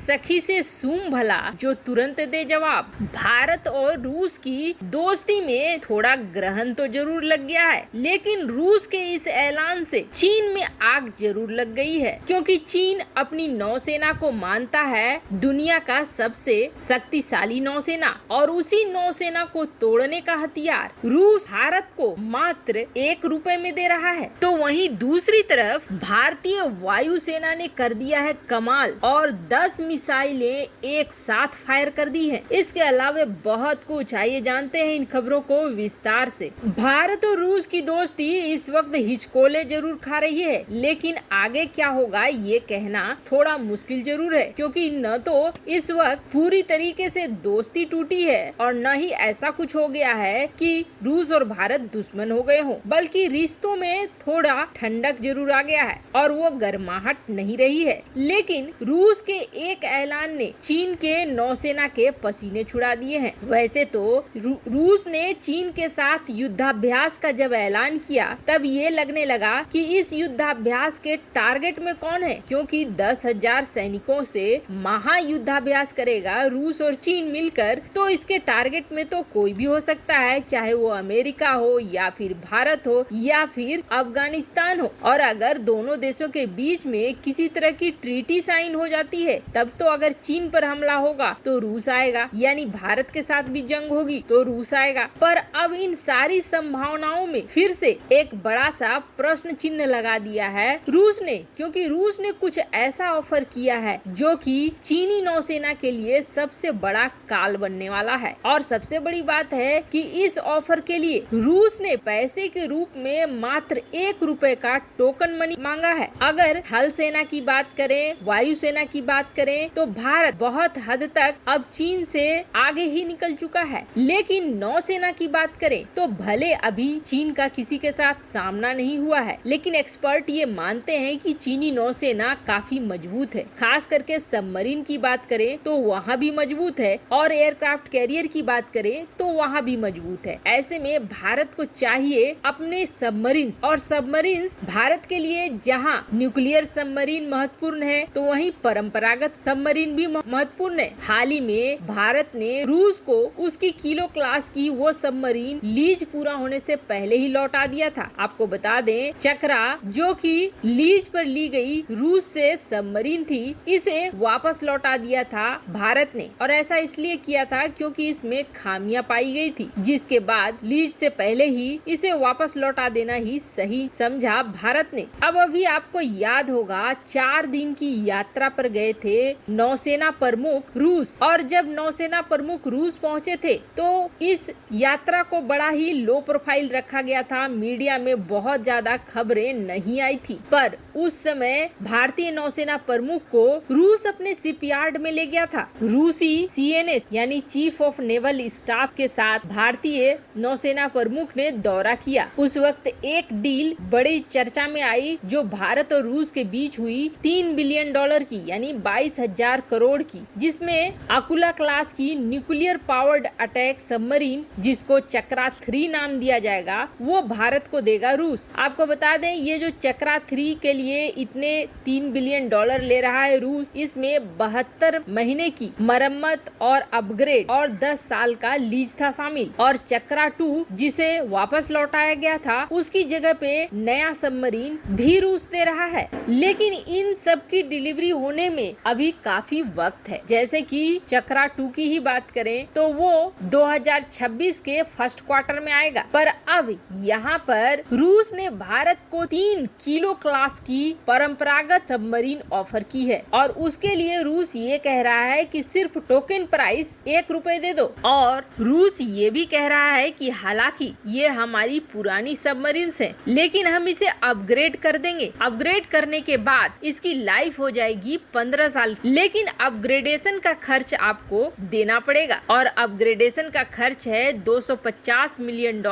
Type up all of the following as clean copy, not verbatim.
सखी से सूम भला जो तुरंत दे जवाब। भारत और रूस की दोस्ती में थोड़ा ग्रहण तो जरूर लग गया है, लेकिन रूस के इस ऐलान से चीन में आग जरूर लग गई है, क्योंकि चीन अपनी नौसेना को मानता है दुनिया का सबसे शक्तिशाली नौसेना, और उसी नौसेना को तोड़ने का हथियार रूस भारत को मात्र ₹1 में दे रहा है। तो वहीं दूसरी तरफ भारतीय वायुसेना ने कर दिया है कमाल और 10 मिसाइलें एक साथ फायर कर दी हैं। इसके अलावा बहुत कुछ, आइए जानते हैं इन खबरों को विस्तार से। भारत और रूस की दोस्ती इस वक्त हिचकोले जरूर खा रही है, लेकिन आगे क्या होगा ये कहना थोड़ा मुश्किल जरूर है, क्योंकि न तो इस वक्त पूरी तरीके से दोस्ती टूटी है और न ही ऐसा कुछ हो गया है कि रूस और भारत दुश्मन हो गए हों, बल्कि रिश्तों में थोड़ा ठंडक जरूर आ गया है और वो गर्माहट नहीं रही है। लेकिन रूस के एक ऐलान ने चीन के नौसेना के पसीने छुड़ा दिए हैं। वैसे तो रूस ने चीन के साथ युद्धाभ्यास का जब ऐलान किया तब ये लगने लगा कि इस युद्धाभ्यास के टारगेट में कौन है, क्योंकि 10,000 सैनिकों से महायुद्धाभ्यास करेगा रूस और चीन मिलकर, तो इसके टारगेट में तो कोई भी हो सकता है, चाहे वो अमेरिका हो या फिर भारत हो या फिर अफगानिस्तान हो। और अगर दोनों देशों के बीच में किसी तरह की ट्रीटी साइन हो जाती है, तब तो अगर चीन पर हमला होगा तो रूस आएगा, यानी भारत के साथ भी जंग होगी तो रूस आएगा। पर अब इन सारी संभावनाओं में फिर से एक बड़ा सा प्रश्न चिन्ह लगा दिया है रूस ने, क्योंकि रूस ने कुछ ऐसा ऑफर किया है जो कि चीनी नौसेना के लिए सबसे बड़ा काल बनने वाला है। और सबसे बड़ी बात है कि इस ऑफर के लिए रूस ने पैसे के रूप में मात्र ₹1 का टोकन मनी मांगा है। अगर थल सेना की बात करें, वायुसेना की बात करें, तो भारत बहुत हद तक अब चीन से आगे ही निकल चुका है। लेकिन नौसेना की बात करें तो भले अभी चीन का किसी के साथ सामना नहीं हुआ है, लेकिन एक्सपर्ट ये मानते हैं कि चीनी नौसेना काफी मजबूत है। खास करके सबमरीन की बात करें तो वहाँ भी मजबूत है, और एयरक्राफ्ट कैरियर की बात करें तो वहाँ भी मजबूत है। ऐसे में भारत को चाहिए अपने सबमरीन, और सबमरीन भारत के लिए जहाँ न्यूक्लियर सबमरीन महत्वपूर्ण है, तो वहीं परंपरागत सबमरीन भी महत्वपूर्ण है। हाल ही में भारत ने रूस को उसकी किलो क्लास की वो सबमरीन लीज पूरा होने से पहले ही लौटा दिया था। आपको बता दें, चक्रा जो कि लीज पर ली गई रूस से सबमरीन थी, इसे वापस लौटा दिया था भारत ने, और ऐसा इसलिए किया था क्योंकि इसमें खामियां पाई गई थी, जिसके बाद लीज से पहले ही इसे वापस लौटा देना ही सही समझा भारत ने। अब अभी आपको याद होगा 4 दिन की यात्रा पर गए थे नौसेना प्रमुख रूस, और जब नौसेना प्रमुख रूस पहुंचे थे तो इस यात्रा को बड़ा ही लो प्रोफाइल रखा गया था, मीडिया में बहुत ज्यादा खबरें नहीं आई थी। पर उस समय भारतीय नौसेना प्रमुख को रूस अपने शिपयार्ड में ले गया था। रूसी CNS यानी चीफ ऑफ नेवल स्टाफ के साथ भारतीय नौसेना प्रमुख ने दौरा किया। उस वक्त एक डील बड़ी चर्चा में आई जो भारत और रूस के बीच हुई $3 बिलियन की, यानी 22,000 करोड़ की, जिसमें अकुला क्लास की न्यूक्लियर पावर्ड अटैक सबमरीन, जिसको चक्रा 3 नाम दिया जाएगा, वो भारत को देगा रूस। आपको बता दें, ये जो चक्रा 3 के लिए इतने $3 बिलियन ले रहा है रूस, इसमें 72 महीने की मरम्मत और अपग्रेड और 10 साल का लीज था शामिल, और चक्रा 2 जिसे वापस लौटाया गया था उसकी जगह पे नया सबमरीन भी रूस दे रहा है। लेकिन इन सब की डिलीवरी होने में अभी काफी वक्त है। जैसे कि चक्रा 2 की ही बात करें तो वो 2026 के फर्स्ट क्वार्टर में आएगा, पर अब यहाँ पर रूस ने भारत को 3 किलो क्लास की परंपरागत सबमरीन ऑफर की है, और उसके लिए रूस ये कह रहा है कि सिर्फ टोकन प्राइस ₹1 दे दो। और रूस ये भी कह रहा है कि हालांकि ये हमारी पुरानी सबमरीन है, लेकिन हम इसे अपग्रेड कर देंगे। अपग्रेड करने के बाद इसकी लाइफ हो जाएगी 15 साल, लेकिन अपग्रेडेशन का खर्च आपको देना पड़ेगा, और अपग्रेडेशन का खर्च है $250 मिलियन,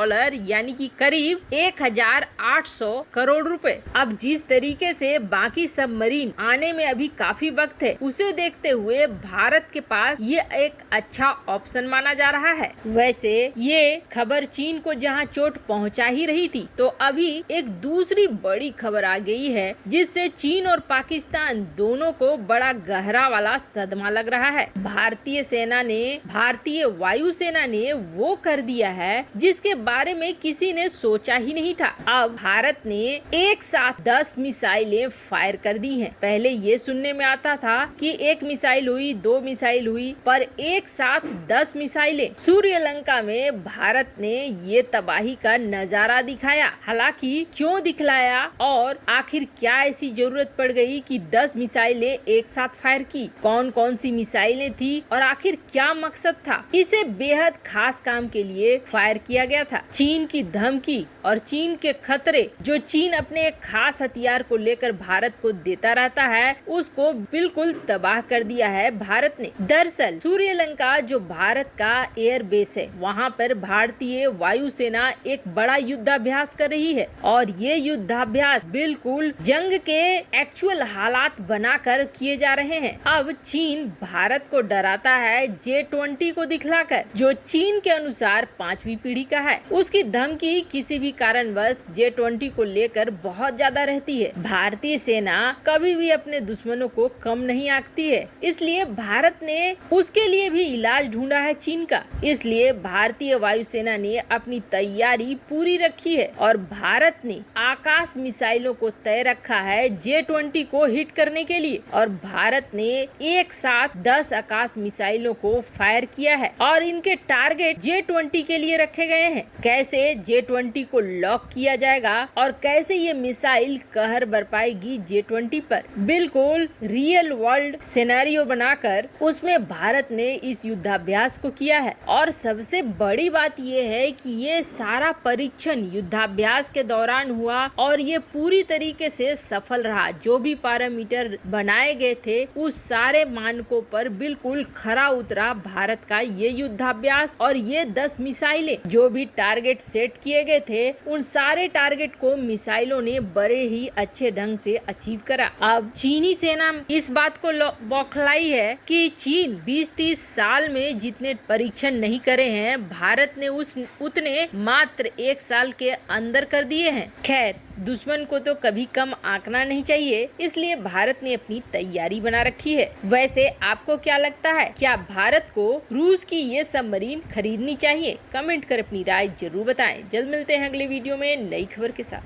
यानी कि करीब 1,800 करोड़ रुपए। अब जिस तरीके से बाकी सबमरीन आने में अभी काफी वक्त है, उसे देखते हुए भारत के पास ये एक अच्छा ऑप्शन माना जा रहा है। वैसे ये खबर चीन को जहां चोट पहुंचा ही रही थी, तो अभी एक दूसरी बड़ी खबर आ गई है, जिससे चीन और पाकिस्तान दोनों को बड़ा गहरा वाला सदमा लग रहा है। भारतीय वायुसेना ने वो कर दिया है जिसके बारे में किसी ने सोचा ही नहीं था। अब भारत ने एक साथ 10 मिसाइलें फायर कर दी हैं। पहले ये सुनने में आता था कि एक मिसाइल हुई, 2 मिसाइल हुई, पर एक साथ 10 मिसाइलें। सूर्यलंका में भारत ने ये तबाही का नजारा दिखाया। हालांकि क्यों दिखलाया और आखिर क्या ऐसी जरूरत पड़ गई कि 10 मिसाइलें एक साथ फायर की, कौन कौन सी मिसाइलें थी और आखिर क्या मकसद था, इसे बेहद खास काम के लिए फायर किया गया था। चीन की धमकी और चीन के खतरे जो चीन अपने एक खास हथियार को लेकर भारत को देता रहता है, उसको बिल्कुल तबाह कर दिया है भारत ने। दरअसल सूर्यलंका जो भारत का एयर बेस है, वहाँ पर भारतीय वायुसेना एक बड़ा युद्धाभ्यास कर रही है और ये युद्धाभ्यास बिल्कुल जंग के एक्चुअल हालात बनाकर किए जा रहे हैं। अब चीन भारत को डराता है J-20 को दिखलाकर, जो चीन के अनुसार 5वीं पीढ़ी का है। उसकी धमकी किसी भी कारणवश J-20 को लेकर बहुत ज्यादा रहती है। भारतीय सेना कभी भी अपने दुश्मनों को कम नहीं आंकती है, इसलिए भारत ने उसके लिए भी इलाज ढूंढा है चीन का। इसलिए भारतीय वायुसेना ने अपनी तैयारी पूरी रखी है और भारत ने आकाश मिसाइलों को तय रखा है J-20 को हिट करने के लिए। और भारत ने एक साथ 10 आकाश मिसाइलों को फायर किया है और इनके टारगेट J-20 के लिए रखे गए हैं। कैसे J-20 को लॉक किया जाएगा और कैसे ये मिसाइल कहर बरपाएगी J-20 पर, बिल्कुल रियल वर्ल्ड सिनेरियो बनाकर उसमें भारत ने इस युद्धाभ्यास को किया है। और सबसे बड़ी बात ये है कि ये सारा परीक्षण युद्धाभ्यास के दौरान हुआ और ये पूरी तरीके से सफल रहा। जो भी पैरामीटर बनाए गए थे उस सारे मानकों पर बिल्कुल खरा उतरा भारत का ये युद्धाभ्यास। और ये 10 मिसाइलें जो भी टारगेट सेट किए गए थे, उन सारे टारगेट को मिसाइलों ने बड़े ही अच्छे ढंग से अचीव करा। अब चीनी सेना इस बात को बौखलाई है कि चीन 20-30 साल में जितने परीक्षण नहीं करे हैं, भारत ने उतने मात्र 1 साल के अंदर कर दिए हैं। खैर, दुश्मन को तो कभी कम आंकना नहीं चाहिए, इसलिए भारत ने अपनी तैयारी बना रखी है। वैसे आपको क्या लगता है, क्या भारत को रूस की ये सबमरीन खरीदनी चाहिए? कमेंट कर अपनी राय जरूर बताएं। जल्द मिलते हैं अगले वीडियो में नई खबर के साथ।